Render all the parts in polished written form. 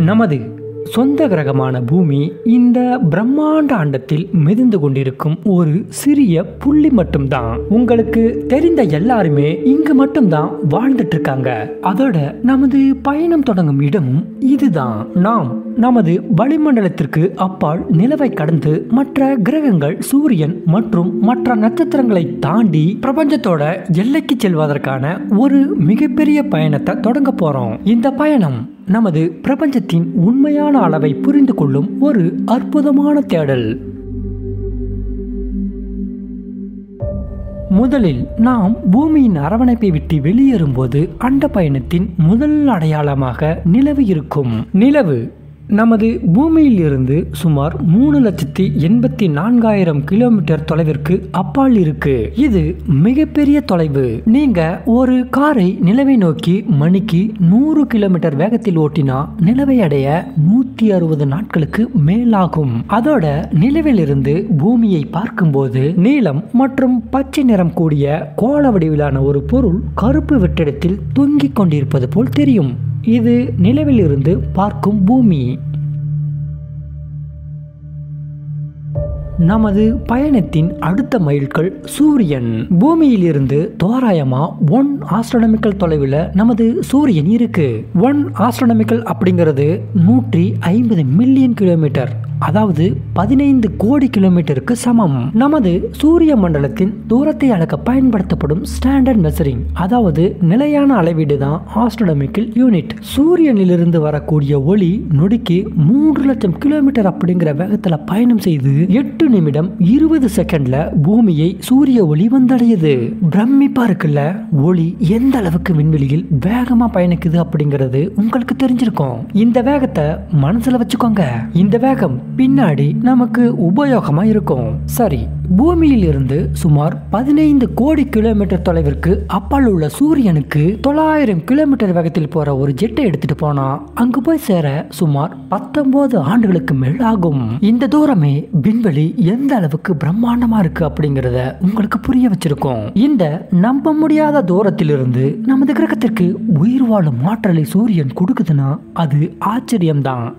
நமது சொந்த கிரகமான பூமி இந்த பிரம்மாண்ட அண்டத்தில் மிதந்து கொண்டிருக்கும் ஒரு சிறிய புள்ளி மட்டும்தான். உங்களுக்கு தெரிந்த எல்லாருமே இங்கு மட்டும்தான் வாழ்ந்துட்டு இருக்காங்க. அதோட நமது பயணம் தொடங்கும் இடமும் இதுதான். நாம் நமது வளிமண்டலத்திற்கு அப்பால் நிலவை கடந்து மற்ற கிரகங்கள், சூரியன் மற்றும் மற்ற நட்சத்திரங்களை தாண்டி பிரபஞ்சத்தோட எல்லைக்கு செல்வதற்கான ஒரு மிகப்பெரிய பயணத்தை தொடங்க போறோம். இந்த பயணம் நமது பிரபஞ்சத்தின் உண்மையான அளவை புரிந்து கொள்ளும் ஒரு அற்புதமான தேடல். முதலில் நாம் பூமியின் அரவணைப்பை விட்டு வெளியேறும்போது அந்த பயணத்தின் முதல் அடையாளமாக நிலவு இருக்கும். நிலவு நமது பூமியில் இருந்து சுமார் 3,84,000 கிலோமீட்டர் தொலைவிற்கு அப்பால் இருக்கு. இது மிகப்பெரிய தொலைவு. நீங்க ஒரு காரை நிலவை நோக்கி மணிக்கு 100 கிலோமீட்டர் வேகத்தில் ஓட்டினா நிலவை அடைய 160 நாட்களுக்கு மேலாகும். அதோட நிலவில் இருந்து பூமியை பார்க்கும்போது நீலம் மற்றும் பச்சை நிறம் கூடிய கோள வடிவிலான ஒரு பொருள் கருப்பு வெற்றிடத்தில் தொங்கிக் கொண்டிருப்பது போல் தெரியும். இது நிலவில் இருந்து பார்க்கும் பூமி. நமது பயணத்தின் அடுத்த மைல்கல் சூரியன். பூமியில் இருந்து தோராயமா 1 ஆஸ்ட்ரோனமிக்கல் தொலைவில் நமது சூரியன் இருக்கு. 1 ஆஸ்ட்ரோனமிக்கல் அப்படிங்கிறது 150 மில்லியன் கிலோமீட்டர், அதாவது 15 கோடி கிலோமீட்டருக்கு சமம். நமது சூரிய மண்டலத்தின் தூரத்தை அளக்க பயன்படுத்தப்படும் ஸ்டாண்டர்ட் மெஷரிங், அதாவது நிலையான அளவீடு தான் ஆஸ்ட்ரோனமிக்கல் யூனிட். சூரியனிலிருந்து வரக்கூடிய ஒளி நொடிக்கு 3 லட்சம் கிலோமீட்டர் அப்படிங்கிற வேகத்துல பயணம் செய்து 8 நிமிடம் 20 செகண்ட்ல பூமியை சூரிய ஒளி வந்தடையுது. பிரமிப்பா இருக்குல்ல? ஒளி எந்த அளவுக்கு விண்வெளியில் வேகமா பயணிக்குது அப்படிங்கிறது உங்களுக்கு தெரிஞ்சிருக்கும். இந்த வேகத்தை மனசுல வச்சுக்கோங்க. இந்த வேகம் பின்னாடி நமக்கு உபயோகமா இருக்கும். சரி, பூமியில் இருந்து சுமார் 15 கோடி கிலோமீட்டர் தொலைவிற்கு அப்பால் உள்ள சூரியனுக்கு 900 கிலோமீட்டர் வேகத்தில் போற ஒரு ஜெட்டை எடுத்துட்டு போனா அங்கு போய் சேர சுமார் 19 ஆண்டுகளுக்கு மேல் ஆகும். இந்த தூரமே விண்வெளி எந்த அளவுக்கு பிரம்மாண்டமா இருக்கு அப்படிங்கறத உங்களுக்கு புரிய வச்சிருக்கோம். இந்த நம்ப முடியாத தூரத்திலிருந்து நமது கிரகத்திற்கு உயிர் வாழும் ஆற்றலை சூரியன் கொடுக்குதுன்னா அது ஆச்சரியம்தான்.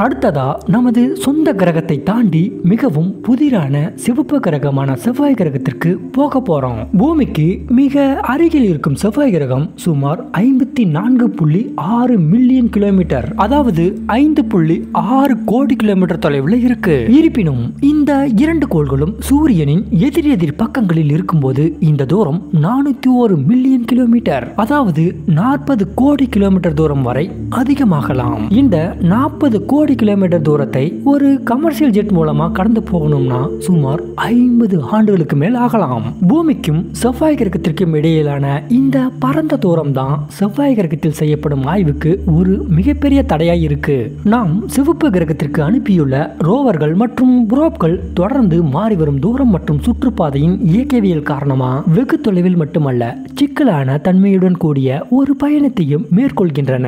அடுத்ததா நமது சொந்த கிரகத்தை தாண்டி மிகவும் புதிரான சிவப்பு கிரகமான செவ்வாய் கிரகத்திற்கு போக போறோம். பூமிக்கு மிக அருகில் இருக்கும் செவ்வாய் கிரகம் சுமார் 54.6 மில்லியன் கிலோமீட்டர், அதாவது 5.6 கோடி கிலோமீட்டர் தொலைவில் இருக்கு. இருப்பினும் இந்த 2 கோள்களும் சூரியனின் எதிர் பக்கங்களில் இருக்கும்போது இந்த தூரம் 401 மில்லியன் கிலோமீட்டர், அதாவது 40 கோடி கிலோமீட்டர் தூரம் வரை அதிகமாகலாம். இந்த 40 கோடி கிலோமீட்டர் தூரத்தை ஒரு கமர்ஷியல் ஜெட் மூலமா கடந்து போகணும்னா சுமார் 50 ஆண்டுகளுக்கு மேல் ஆகலாம். பூமிக்கும் செவ்வாய் கிரகத்திற்கும் இடையிலான இந்த பரந்த தூரம் தான் செவ்வாய் கிரகத்தில் செய்யப்படும் ஆய்வுக்கு ஒரு மிகப்பெரிய தடையாய் இருக்கு. நாம் சிவப்பு கிரகத்திற்கு அனுப்பியுள்ள ரோவர்கள் மற்றும் புரோப்கள் தொடர்ந்து மாறி வரும் தூரம் மற்றும் சுற்றுப்பாதையின் இயக்கவியல் காரணமா வெகு தொலைவில் மட்டுமல்ல, சிக்கலான தன்மையுடன் கூடிய ஒரு பயணத்தையும் மேற்கொள்கின்றன.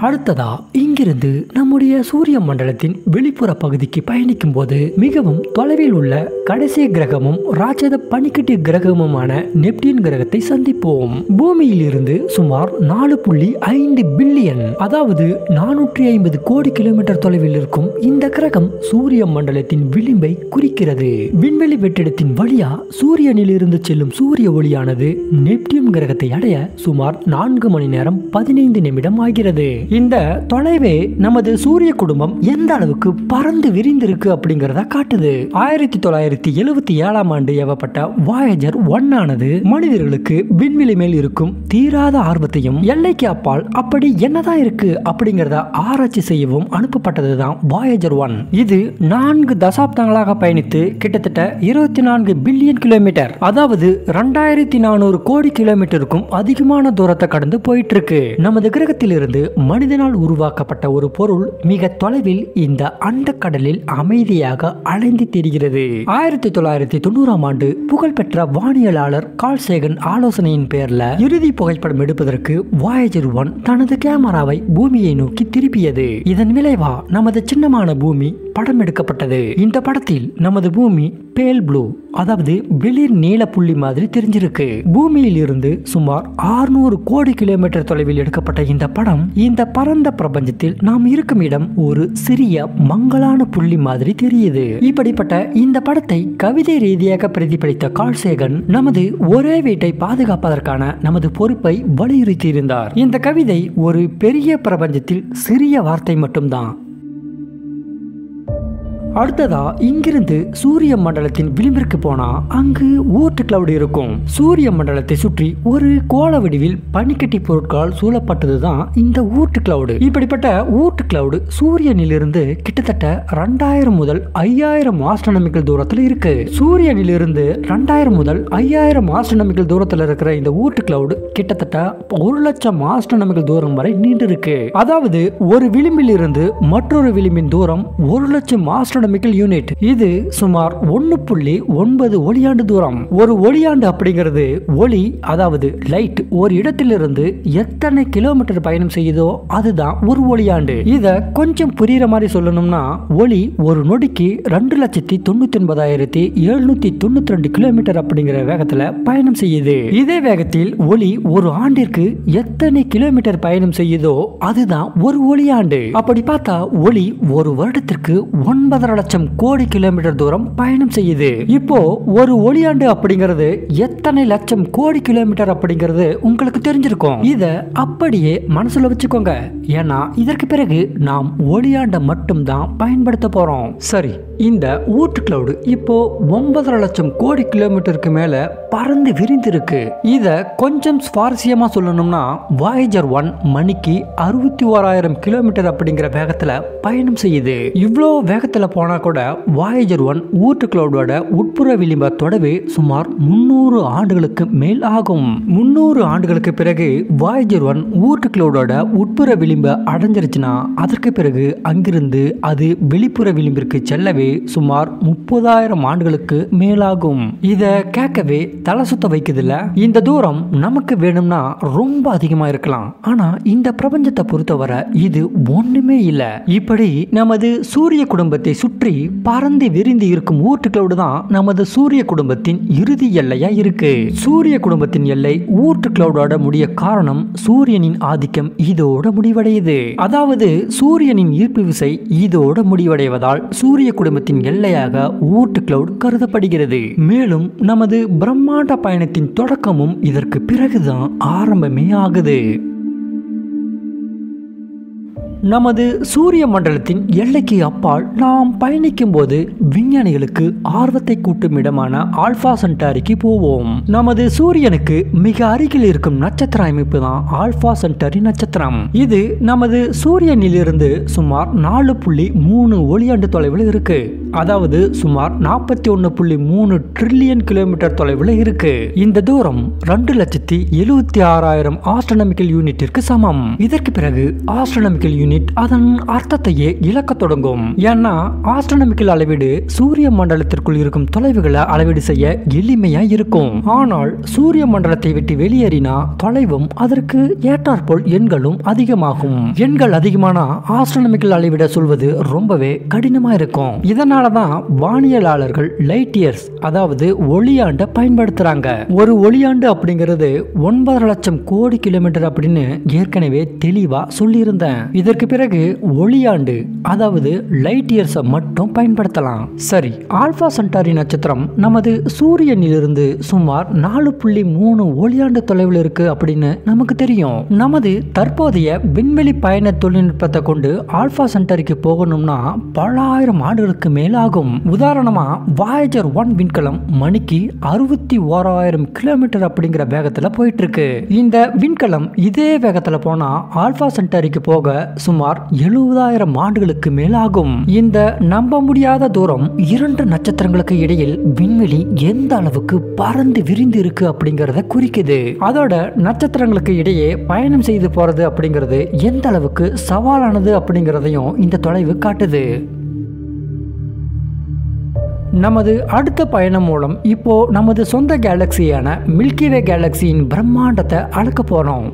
அடுத்ததா இங்கிருந்து நம்முடைய சூரிய மண்டலத்தின் வெளிப்புற பகுதிக்கு பயணிக்கும் போது மிகவும் தொலைவில் உள்ள கடைசி கிரகமும் ராட்சத பனிக்கட்டி கிரகமுமான நெப்டியூன் கிரகத்தை சந்திப்போம். பூமியில் இருந்து சுமார் 4.5 பில்லியன், அதாவது 450 கோடி கிலோமீட்டர் தொலைவில் இருக்கும் இந்த கிரகம் சூரிய மண்டலத்தின் விளிம்பை குறிக்கிறது. விண்வெளி வெற்றிடத்தின் வழியா சூரியனில் இருந்து செல்லும் சூரிய ஒளியானது நெப்டியூன் கிரகத்தை அடைய சுமார் 4 மணி நேரம் 15 நிமிடம் ஆகிறது. இந்த தொலைவே நமது சூரிய குடும்பம் எந்த அளவுக்கு பறந்து விரிந்திருக்கு அப்படிங்கறத காட்டுது. 1977ஆம் ஆண்டு ஏவப்பட்ட வாயேஜர் 1 ஆனது மனிதர்களுக்கு விண்வெளி மேல் இருக்கும் தீராத ஆர்வத்தையும் எல்லைக்கு அப்பால் அப்படி என்னதான் இருக்கு அப்படிங்கறத ஆராய்ச்சி செய்யவும் அனுப்பப்பட்டதுதான் வாயேஜர் 1. இது 4 தசாப்தங்களாக பயணித்து கிட்டத்தட்ட 24 பில்லியன் கிலோமீட்டர், அதாவது 2400 கோடி கிலோமீட்டருக்கும் அதிகமான தூரத்தை கடந்து போயிட்டு இருக்கு. நமது கிரகத்தில் இருந்து மனிதனால் உருவாக்கப்பட்ட ஒரு பொருள் மிக தொலைவில் இந்த அண்டக்கடலில் அமைதியாக அலைந்து திரிகிறது. 1990ஆம் ஆண்டு புகழ்பெற்ற வானியலாளர் கார்ல் சேகன் ஆலோசனையின் பேர்ல இறுதி புகைப்படம் எடுப்பதற்கு வாயேஜர் 1 தனது கேமராவை பூமியை நோக்கி திருப்பியது. இதன் விளைவா நமது சின்னமான பூமி படம் எடுக்கப்பட்டது. இந்த படத்தில் நமது பூமி பேல் ப்ளூ, அதாவது வெளிர் நீல புள்ளி மாதிரி தெரிஞ்சிருக்கு. பூமியில் இருந்து சுமார் 600 கோடி கிலோமீட்டர் தொலைவில் எடுக்கப்பட்ட இந்த படம் இந்த பரந்த பிரபஞ்சத்தில் நாம் இருக்கும் இடம் ஒரு சிறிய மங்கலான புள்ளி மாதிரி தெரியுது. இப்படிப்பட்ட இந்த படத்தை கவிதை ரீதியாக பிரதிபலித்த கார்ல் சேகன் நமது ஒரே வீட்டை பாதுகாப்பதற்கான நமது பொறுப்பை வலியுறுத்தி இருந்தார். இந்த கவிதை ஒரு பெரிய பிரபஞ்சத்தில் சிறிய வார்த்தை மட்டும்தான். அடுத்ததா இங்கிருந்து சூரிய மண்டலத்தின் விளிம்பிற்கு போனா அங்கு ஊர்ட் கிளவுட் இருக்கும். சூரிய மண்டலத்தை சுற்றி ஒரு கோள வடிவில் பனிக்கட்டி பொருட்களால் சூழப்பட்டதுதான் இந்த ஊர்ட் கிளவுட். இப்படிப்பட்ட ஊர்ட் கிளவுட் சூரியனிலிருந்து கிட்டத்தட்ட 2000 முதல் 5000 ஆஸ்ட்ரோனமிக்கல் தூரத்தில் இருக்கு. சூரியனிலிருந்து 2000 முதல் 5000 ஆஸ்ட்ரோனமிக்கல் தூரத்தில் இருக்கிற இந்த ஊர்ட் கிளவுட் கிட்டத்தட்ட 1,00,000 ஆஸ்ட்ரோனமிக்கல் தூரம் வரை நீண்டு இருக்கு. அதாவது ஒரு விளிம்பில் இருந்து மற்றொரு விளிம்பின் தூரம் 1,00,000 ஆஸ்ட்ரோனமிக்கல் யூனிட். இது சுமார் 1.9 ஒளியாண்டு தூரம். ஒரு ஒளியாண்டு அப்படிங்கிறது ஒளி, அதாவது லைட் ஒரு இடத்திலிருந்து எத்தனை கிலோமீட்டர் பயணம் செய்யுதோ அதுதான் ஒரு ஒளியாண்டு. இத கொஞ்சம் புரியுற மாதிரி சொல்லணும்னா ஒளி ஒரு நொடிக்கு 2,99,792 கிலோமீட்டர் அப்படிங்கிற வேகத்துல பயணம் செய்யுது. இதே வேகத்தில் ஒளி ஒரு ஆண்டிற்கு எத்தனை கிலோமீட்டர் பயணம் செய்யுதோ அதுதான் ஒரு ஒளியாண்டு. அப்படி பார்த்தா ஒளி ஒரு வருடத்திற்கு 9,5 லட்சம் கோடி கிலோமீட்டர் தூரம் பயணம் செய்யுது. இப்போ ஒரு ஒளியாண்டு அப்படிங்கிறது எத்தனை லட்சம் கோடி கிலோமீட்டர் அப்படிங்கிறது உங்களுக்கு தெரிஞ்சிருக்கும். இத அப்படியே மனசுல வச்சுக்கோங்க. ஏன்னா இதற்கு பிறகு நாம் ஒளியாண்ட மட்டும் தான் பயன்படுத்த போறோம். சரி, இந்த ஊர்ட் கிளவுட் இப்போ 9,5 லட்சம் கோடி கிலோமீட்டருக்கு மேல பறந்து விரிந்திருக்கு. இத கொஞ்சம் சுவாரஸ்யமா சொல்லணும்னா வாயேஜர் 1 மணிக்கு 61,000 கிலோமீட்டர் அப்படிங்கிற வேகத்துல பயணம் செய்யுது. இவ்வளோ வேகத்துல போனா கூட வாயேஜர் 1 ஊர்ட் கிளவுடோட உட்புற விளிம்பை தொடவே சுமார் 300 ஆண்டுகளுக்கு மேல் ஆகும். 300 ஆண்டுகளுக்கு பிறகு வாயேஜர் 1 ஊர்ட் கிளவுடோட உட்புற விளிம்பை அடைஞ்சிருச்சுன்னா அதற்கு பிறகு அங்கிருந்து அது வெளிப்புற விளிம்பிற்கு செல்லவே சுமார் 30,000 ஆண்டுகளுக்கு மேலாகும். இத கேட்கவே தலை சுத்த வைக்குதுல்ல. இந்த தூரம் நமக்கு வேணும்னா ரொம்ப அதிகமா இருக்கலாம். ஆனா இந்த பிரபஞ்சத்தை பொறுத்தவரை இது ஒண்ணுமே இல்ல. இப்படி நமது சூரிய குடும்பத்தை சுற்றி பறந்து விரிந்து இருக்கும் ஊர்ட் கிளவுட் தான் நமது சூரிய குடும்பத்தின் இறுதி எல்லையா இருக்கு. சூரிய குடும்பத்தின் எல்லை ஊர்ட் கிளவுடோட முடிய காரணம் சூரியனின் ஆதிக்கம் இதோட முடிவடையுது. அதாவது சூரியனின் ஈர்ப்பு விசை இதோட முடிவடைவதால் சூரிய குடும்பத்தின் எல்லையாக ஊர்ட் கிளவுட் கருதப்படுகிறது. மேலும் நமது பிரம்மாண்ட பயணத்தின் தொடக்கமும் இதற்கு பிறகுதான் ஆரம்பமே ஆகுது. நமது சூரிய மண்டலத்தின் எல்லைக்கு அப்பால் நாம் பயணிக்கும் போது விஞ்ஞானிகளுக்கு ஆர்வத்தை கூட்டும் இடமான ஆல்பா சென்டாரிக்கு போவோம். நமது சூரியனுக்கு மிக அருகில் இருக்கும் நட்சத்திர அமைப்பு தான் ஆல்பா சென்டாரி நட்சத்திரம். இது நமது சூரியனிலிருந்து சுமார் 4.3 ஒளியாண்டு தொலைவில் இருக்கு. அதாவது சுமார் 41.3 ட்ரில்லியன் கிலோமீட்டர் தொலைவில் இருக்கு. இந்த தூரம் 2,76,000 ஆஸ்ட்ரோனமிக்கல் யூனிட்டிற்கு சமம். இதற்கு பிறகு ஆஸ்ட்ரோனமிக்கல் யூனிட் அதன் அர்த்தத்தையே இழக்க தொடங்கும். ஏன்னா ஆஸ்ட்ரோனமிக்கல் அளவீடு சூரிய மண்டலத்திற்குள் இருக்கும் தொலைவுகளை அளவீடு செய்ய எளிமையா இருக்கும். ஆனால் சூரிய மண்டலத்தை விட்டு வெளியேறினா தொலைவும் அதற்கு ஏற்றாற்போல் எண்களும் அதிகமாகும். எண்கள் அதிகமானா ஆஸ்ட்ரோனமிக்கல் அளவீட சொல்வது ரொம்பவே கடினமா இருக்கும். இதனாலதான் வானியலாளர்கள் லைட் இயர்ஸ், அதாவது ஒளியாண்ட பயன்படுத்துறாங்க. ஒரு ஒளியாண்டு அப்படிங்கிறது 9,5 லட்சம் கோடி கிலோமீட்டர் அப்படின்னு ஏற்கனவே தெளிவா சொல்லியிருந்தேன். இதற்கு பிறகு ஒளியாண்டு, அதாவது லைட் இயர்ஸை மட்டும் பயன்படுத்தலாம். சரி, ஆல்பா சென்டாரி நட்சத்திரம் நமது சூரியனிலிருந்து சுமார் 4.3 ஒளியாண்டு தொலைவில் இருக்கு அப்படின்னு நமக்கு தெரியும். நமது தற்போதைய விண்வெளி பயண தொழில்நுட்பத்தை கொண்டு ஆல்பா சென்டாரிக்கு போகணும்னா பல ஆயிரம் ஆண்டுகளுக்கு மேல் ஆகும். உதாரணமா வாயேஜர் 1 விண்கலம் மணிக்கு 61,000 கிலோமீட்டர் அப்படிங்கிற வேகத்துல போயிட்டு இருக்கு. இந்த விண்கலம் இதே வேகத்துல போனா ஆல்பா சென்டாரிக்கு போக சுமார் 70,000 ஆண்டுகளுக்கு மேல் ஆகும். இந்த நம்ப முடியாத தூரம் 2 நட்சத்திரங்களுக்கு இடையில் விண்வெளி எந்த அளவுக்கு பறந்து விரிந்து இருக்கு அப்படிங்கறத குறிக்குது. அதோட நட்சத்திரங்களுக்கு இடையே பயணம் செய்து போறது அப்படிங்கிறது எந்த அளவுக்கு சவாலானது அப்படிங்கறதையும் இந்த தொலைவு காட்டுது. நமது அடுத்த பயணம் மூலம் இப்போ நமது சொந்த கேலக்சியான மில்கி வே கேலக்சியின் பிரம்மாண்டத்தை அளக்க போறோம்.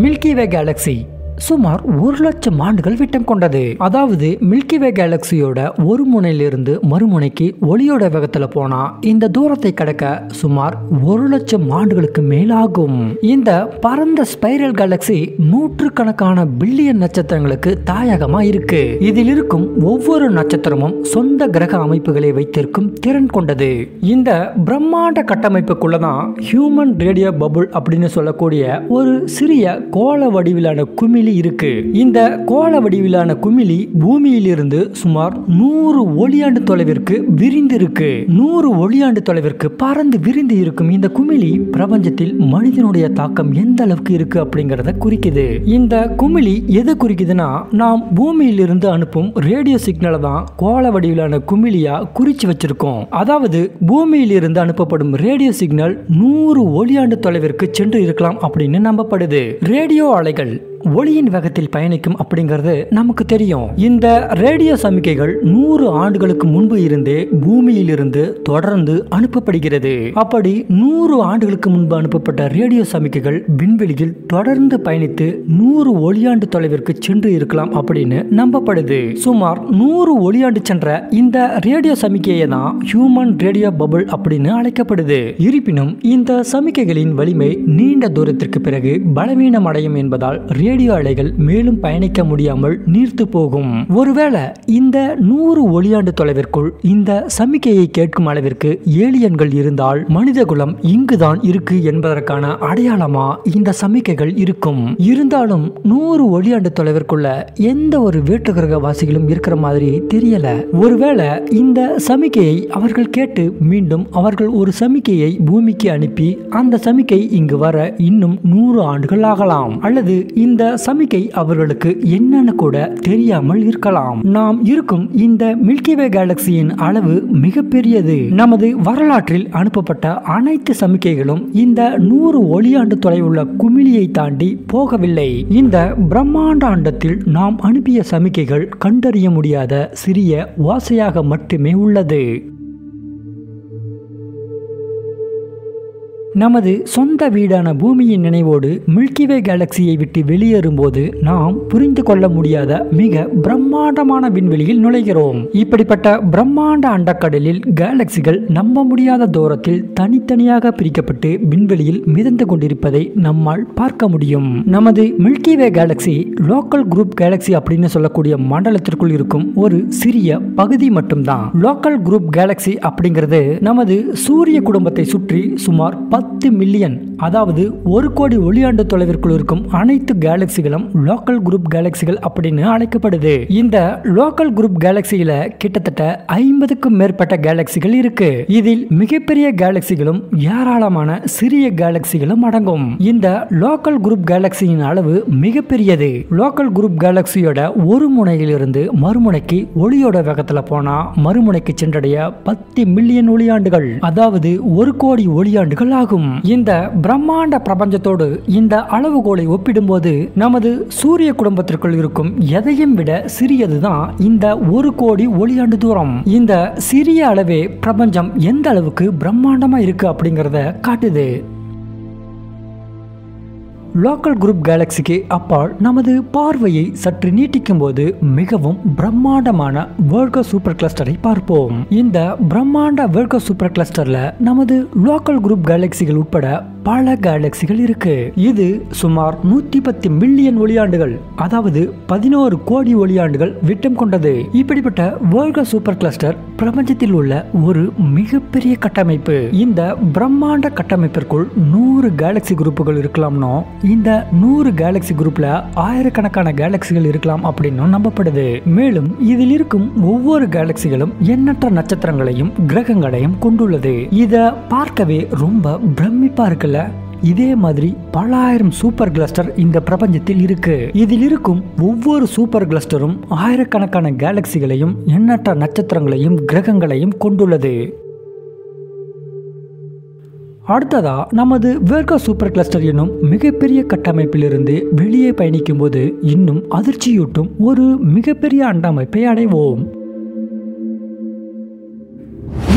மில்கி வே கேலக்சி சுமார் 1,00,000 ஆண்டுகள் விட்டம் கொண்டது. அதாவது மில்கி வே கேலக்சியோட ஒரு முனையிலிருந்து மறுமுனைக்கு ஒளியோட வேகத்துல போனா இந்த தூரத்தை கடக்க சுமார் 1,00,000 ஆண்டுகளுக்கு மேல் ஆகும். இந்த பரந்த ஸ்பைரல் கேலக்சி நூற்றுக்கணக்கான பில்லியன் நட்சத்திரங்களுக்கு தாயகமா இருக்கு. இதில் இருக்கும் ஒவ்வொரு நட்சத்திரமும் சொந்த கிரக அமைப்புகளை வைத்திருக்கும் திறன் கொண்டது. இந்த பிரம்மாண்ட கட்டமைப்புக்குள்ளதான் ஹியூமன் ரேடியோ பபுள் அப்படின்னு சொல்லக்கூடிய ஒரு சிறிய கோள வடிவிலான குமிழி இருக்கு. இந்த கோள வடிவிலான குமிழி பூமியிலிருந்து சுமார் 100 ஒளியாண்டு தொலைவிற்கு விரிந்து இருக்கு. 100 ஒளியாண்டு தொலைவிற்கு பறந்து விரிந்து இருக்கும் இந்த குமிழி பிரபஞ்சத்தில் மனிதனுடைய தாக்கம் எந்த அளவுக்கு இருக்கு அப்படிங்கறத குறிக்குது. இந்த குமிழி எதை குறிக்குதுன்னா, நாம் பூமியிலிருந்து அனுப்பும் ரேடியோ சிக்னலை தான் கோள வடிவிலான குமிழியா குறிச்சு வச்சிருக்கோம். அதாவது பூமியிலிருந்து அனுப்பப்படும் ரேடியோ சிக்னல் 100 ஒளியாண்டு தொலைவிற்கு சென்று இருக்கலாம் அப்படின்னு நம்பப்படுது. ரேடியோ அலைகள் ஒளியின் வேகத்தில் பயணிக்கும் அப்படிங்கிறது நமக்கு தெரியும். இந்த ரேடியோ சமிக்கைகள் 100 ஆண்டுகளுக்கு முன்பு இருந்தே பூமியிலிருந்து தொடர்ந்து அனுப்பப்படுகிறது. அப்படி 100 ஆண்டுகளுக்கு முன்பு அனுப்பப்பட்ட ரேடியோ சமிக்கைகள் விண்வெளியில் தொடர்ந்து பயணித்து 100 ஒளியாண்டு தொலைவிற்கு சென்று இருக்கலாம் அப்படின்னு நம்பப்படுது. சுமார் 100 ஒளியாண்டு சென்ற இந்த ரேடியோ சமிக்கையை தான் ஹியூமன் ரேடியோ பபுள் அப்படின்னு அழைக்கப்படுது. இருப்பினும் இந்த சமிக்கைகளின் வலிமை நீண்ட தூரத்திற்கு பிறகு பலவீனம் அடையும் என்பதால் ரேடியோ அலைகள் மேலும் பயணிக்க முடியாமல் நீர்த்து போகும். ஒருவேளை இந்த 100 ஒளியாண்டு தொலைவிற்குள் இந்த சமிக்கையை கேட்கும் அளவிற்கு ஏலியன்கள் இருந்தால் மனிதகுலம் இங்குதான் இருக்கு என்பதற்கான அடையாளமா இந்த சமிக்கைகள் இருக்கும். இருந்தாலும் 100 ஒளியாண்டு தொலைவிற்குள்ள எந்த ஒரு வேற்று கிரக வாசிகளும் இருக்கிற மாதிரி தெரியல. ஒருவேளை இந்த சமிக்கையை அவர்கள் கேட்டு மீண்டும் அவர்கள் ஒரு சமிக்கையை பூமிக்கு அனுப்பி அந்த சமிக்கை இங்கு வர இன்னும் 100 ஆண்டுகள் ஆகலாம். அல்லது இந்த சமிக்கை அவர்களுக்கு என்னன்னு கூட தெரியாமல் இருக்கலாம். நாம் இருக்கும் இந்த மில்கி வே கேலக்சியின் அளவு மிகப்பெரியது. நமது வரலாற்றில் அனுப்பப்பட்ட அனைத்து சமிக்கைகளும் இந்த 100 ஒளியாண்டு தொலைவுள்ள குமிழியை தாண்டி போகவில்லை. இந்த பிரம்மாண்ட அண்டத்தில் நாம் அனுப்பிய சமிக்கைகள் கண்டறிய முடியாத சிறிய ஓசையாக மட்டுமே உள்ளது. நமது சொந்த வீடான பூமியின் நினைவோடு மில்கி வே கேலக்சியை விட்டு வெளியேறும் போது நாம் புரிந்து கொள்ள முடியாத மிக பிரம்மாண்டமான விண்வெளியில் நுழைகிறோம். இப்படிப்பட்ட பிரம்மாண்ட அண்டக்கடலில் கேலக்சிகள் நம்ப முடியாத தூரத்தில் தனித்தனியாக பிரிக்கப்பட்டு விண்வெளியில் மிதந்து கொண்டிருப்பதை நம்மால் பார்க்க முடியும். நமது மில்கி வே கேலக்சி லோக்கல் குரூப் கேலக்சி அப்படின்னு சொல்லக்கூடிய மண்டலத்திற்குள் இருக்கும் ஒரு சிறிய பகுதி மட்டும்தான். லோக்கல் குரூப் கேலக்சி அப்படிங்கிறது நமது சூரிய குடும்பத்தை சுற்றி சுமார் 10 மில்லியன், அதாவது 1 கோடி ஒளியாண்டு தொலைவிற்குள் இருக்கும் அனைத்து கேலக்சிகளும் லோக்கல் குரூப் கேலக்சிகள் அப்படின்னு அழைக்கப்படுது. இந்த லோக்கல் குரூப் கேலக்சியில கிட்டத்தட்ட 50க்கும் மேற்பட்ட கேலக்சிகள் இருக்கு. இதில் மிகப்பெரிய கேலக்சிகளும் ஏராளமான சிறிய கேலக்சிகளும் அடங்கும். இந்த லோக்கல் குரூப் கேலக்சியின் அளவு மிகப்பெரியது. லோக்கல் குரூப் கேலக்சியோட ஒரு முனையிலிருந்து மறுமுனைக்கு ஒளியோட வேகத்துல போனா மறுமுனைக்கு சென்றடைய 10 மில்லியன் ஒளியாண்டுகள், அதாவது 1 கோடி ஒளியாண்டுகள் ஆகும். இந்த பிரம்மாண்ட பிரபஞ்சத்தோடு இந்த அளவுகோலை ஒப்பிடும்போது நமது சூரிய குடும்பத்திற்குள் இருக்கும் எதையும் விட சிறியதுதான் இந்த 1 கோடி ஒளியாண்டு தூரம். இந்த சிறிய அளவே பிரபஞ்சம் எந்த அளவுக்கு பிரம்மாண்டமா இருக்கு அப்படிங்கறத காட்டுது. லோக்கல் குரூப் கேலக்சிக்கு அப்பால் நமது பார்வையை சற்று நீட்டிக்கும் போது மிகவும் பிரம்மாண்டமான வேர்கோ சூப்பர் கிளஸ்டரை பார்ப்போம். இந்த பிரம்மாண்ட வேர்கோ சூப்பர் கிளஸ்டர்ல நமது லோக்கல் குரூப் கேலக்சிகள் உட்பட பல கேலக்சிகள் இருக்கு. இது சுமார் 110 மில்லியன் ஒளியாண்டுகள், அதாவது 11 கோடி ஒளியாண்டுகள் விட்டம் கொண்டது. இப்படிப்பட்ட வேர்கோ சூப்பர் கிளஸ்டர் பிரபஞ்சத்தில் உள்ள ஒரு மிகப்பெரிய கட்டமைப்பு. இந்த பிரம்மாண்ட கட்டமைப்பிற்குள் 100 கேலக்சி குரூப்புகள் இருக்கலாம்னோ இந்த 100 கேலக்சி குரூப்ல ஆயிரக்கணக்கான கேலக்சிகள் இருக்கலாம் அப்படின்னு நம்பப்படுது. மேலும் இதில் இருக்கும் ஒவ்வொரு கேலக்சிகளும் எண்ணற்ற நட்சத்திரங்களையும் கிரகங்களையும் கொண்டுள்ளது. இத பார்க்கவே ரொம்ப பிரமிப்பா இருக்குல்ல. இதே மாதிரி பல ஆயிரம் சூப்பர் கிளஸ்டர் இந்த பிரபஞ்சத்தில் இருக்கு. இதில் இருக்கும் ஒவ்வொரு சூப்பர் கிளஸ்டரும் ஆயிரக்கணக்கான கேலக்சிகளையும் எண்ணற்ற நட்சத்திரங்களையும் கிரகங்களையும் கொண்டுள்ளது. அடுத்ததா நமது வெர்கோ சூப்பர் கிளஸ்டர் என்னும் மிகப்பெரிய கட்டமைப்பிலிருந்து வெளியே பயணிக்கும் போது இன்னும் அதிர்ச்சியூட்டும் ஒரு மிகப்பெரிய அண்டமைப்பை அடைவோம்.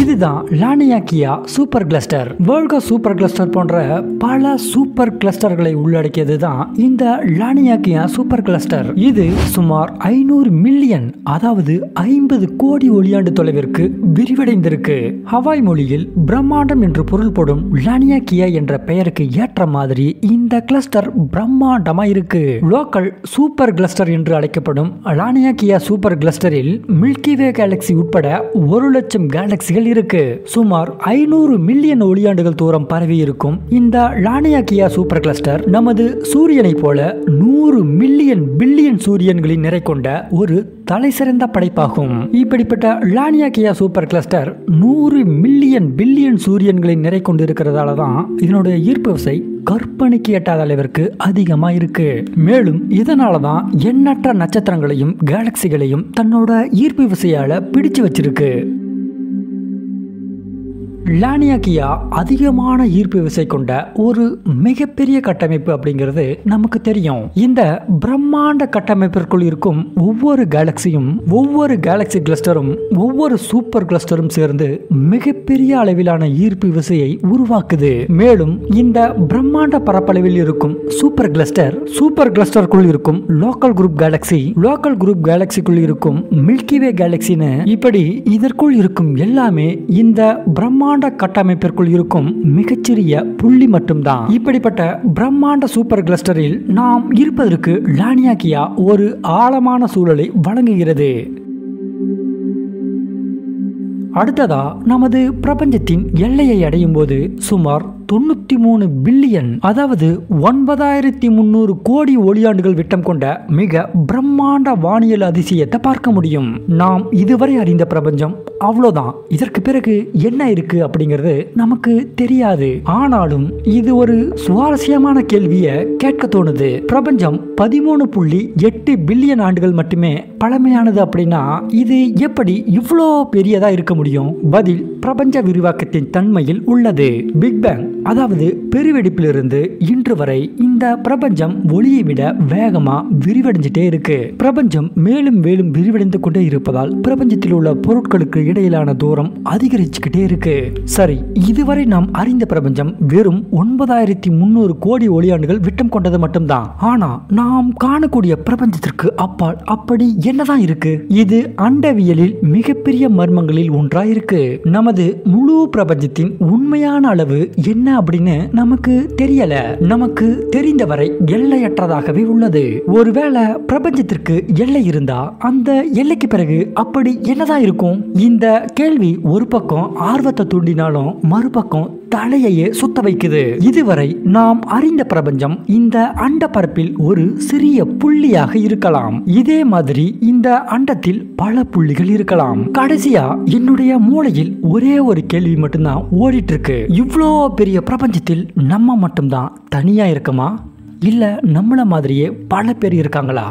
இதுதான் லானியாக்கியா சூப்பர் கிளஸ்டர். வெர்கோ சூப்பர் கிளஸ்டர் போன்ற பல சூப்பர் கிளஸ்டர்களை உள்ளடக்கியது தான் இந்த லானியாக்கியா சூப்பர் கிளஸ்டர். இது சுமார் 500 மில்லியன், அதாவது 50 கோடி ஒளியாண்டு தொலைவிற்கு விரிவடைந்திருக்கு. ஹவாய் மொழியில் பிரம்மாண்டம் என்று பொருள்படும் லானியாக்கியா என்ற பெயருக்கு ஏற்ற மாதிரி இந்த கிளஸ்டர் பிரம்மாண்டமா இருக்கு. லோக்கல் சூப்பர் கிளஸ்டர் என்று அழைக்கப்படும் லானியாக்கியா சூப்பர் கிளஸ்டரில் மில்கிவே கேலக்சி உட்பட 1,00,000 கேலக்சிகள் இருக்கு. சுமார் 500 மில்லியன் ஒளியாண்டுகள் தூரம் பரவி இருக்கும் இந்த லானியாக்கியா சூப்பர் கிளஸ்டர் நமது சூரியனை போல 100 மில்லியன் பில்லியன் சூரியன்களின் நிறை கொண்ட ஒரு தலைசிறந்த படைப்பாகும். இப்படிப்பட்ட லானியாக்கியா சூப்பர் கிளஸ்டர் 100 மில்லியன் பில்லியன் சூரியன்களின் நிறை கொண்டு இருக்கிறதால தான் இதனுடைய ஈர்ப்பு விசை கற்பனைக்கு எட்டாத அளவிற்கு அதிகமா இருக்கு. மேலும் இதனாலதான் எண்ணற்ற நட்சத்திரங்களையும் கேலக்சிகளையும் தன்னோட ஈர்ப்பு விசையால பிடிச்சு வச்சிருக்கு. லானியாக்கியா அதிகமான ஈர்ப்பு விசை கொண்ட ஒரு மிகப்பெரிய கட்டமைப்பு அப்படிங்கிறது நமக்கு தெரியும். இந்த பிரம்மாண்ட கட்டமைப்பிற்குள் இருக்கும் ஒவ்வொரு கேலக்சியும், ஒவ்வொரு கேலக்சி கிளஸ்டரும், ஒவ்வொரு சூப்பர் கிளஸ்டரும் சேர்ந்து மிகப்பெரிய அளவிலான ஈர்ப்பு விசையை உருவாக்குது. மேலும் இந்த பிரம்மாண்ட பரப்பளவில் இருக்கும் சூப்பர் கிளஸ்டருக்குள் இருக்கும் local group galaxy, local group கேலக்சிக்குள் இருக்கும் மில்கிவே கேலக்சின்னு இப்படி இதற்குள் இருக்கும் எல்லாமே இந்த பிரம்மாண்ட கட்டமைப்பிற்குள் இருக்கும் மிகச்சிறிய புள்ளி மட்டும்தான். இப்படிப்பட்ட பிரம்மாண்ட சூப்பர் கிளஸ்டரில் நாம் இருப்பதற்கு லானியாக்கியா ஒரு ஆழமான சூழலை வழங்குகிறது. அடுத்ததா நமது பிரபஞ்சத்தின் எல்லையை அடையும் போது சுமார் 93 பில்லியன், அதாவது 9300 கோடி ஒளியாண்டுகள் விட்டம் கொண்ட மிக பிரம்மாண்ட வானியல் அதிசயத்தை பார்க்க முடியும். நாம் இதுவரை அறிந்த பிரபஞ்சம் அவ்வளோதான். இதற்கு பிறகு என்ன இருக்கு அப்படிங்கிறது நமக்கு தெரியாது. ஆனாலும் இது ஒரு சுவாரஸ்யமான கேள்வியை கேட்க தோணுது. பிரபஞ்சம் 13.8 பில்லியன் ஆண்டுகள் மட்டுமே பழமையானது அப்படின்னா இது எப்படி இவ்வளோ பெரியதா இருக்க முடியும்? பதில் பிரபஞ்ச விரிவாக்கத்தின் தன்மையில் உள்ளது. பிக் பேங், அதாவது பெருவெடிப்பிலிருந்து இன்று வரை இந்த பிரபஞ்சம் ஒளியை விட வேகமா விரிவடைஞ்சிட்டே இருக்கு. பிரபஞ்சம் மேலும் மேலும் விரிவடைந்து கொண்டே இருப்பதால் பிரபஞ்சத்தில் உள்ள பொருட்களுக்கு இடையிலான தூரம் அதிகரிச்சுக்கிட்டே இருக்கு. சரி, இதுவரை நாம் அறிந்த பிரபஞ்சம் வெறும் 9300 கோடி ஒளியாண்டுகள் விட்டம் கொண்டது மட்டும்தான். ஆனா நாம் காணக்கூடிய பிரபஞ்சத்திற்கு அப்பால் அப்படி என்னதான் இருக்கு? இது அண்டவியலில் மிகப்பெரிய மர்மங்களில் ஒன்றா இருக்கு. நமது முழு பிரபஞ்சத்தின் உண்மையான அளவு என்ன அப்படின்னு நமக்கு தெரியல. நமக்கு தெரிந்தவரை எல்லையற்றதாகவே உள்ளது. ஒருவேளை பிரபஞ்சத்திற்கு எல்லை இருந்தா அந்த எல்லைக்கு பிறகு அப்படி என்னதான் இருக்கும்? இந்த கேள்வி ஒரு பக்கம் ஆர்வத்தை தூண்டினாலும் மறுபக்கம் தலையையே சுத்த வைக்குது. இதுவரை நாம் அறிந்த பிரபஞ்சம் இந்த அண்ட பரப்பில் ஒரு சிறிய புள்ளியாக இருக்கலாம். இதே மாதிரி இந்த அண்டத்தில் பல புள்ளிகள் இருக்கலாம். கடைசியா என்னுடைய மூளையில் ஒரே ஒரு கேள்வி மட்டும்தான் ஓடிட்டு இருக்கு. இவ்வளோ பெரிய பிரபஞ்சத்தில் நம்ம மட்டும்தான் தனியா இருக்கமா, இல்ல நம்மள மாதிரியே பல பேர் இருக்காங்களா?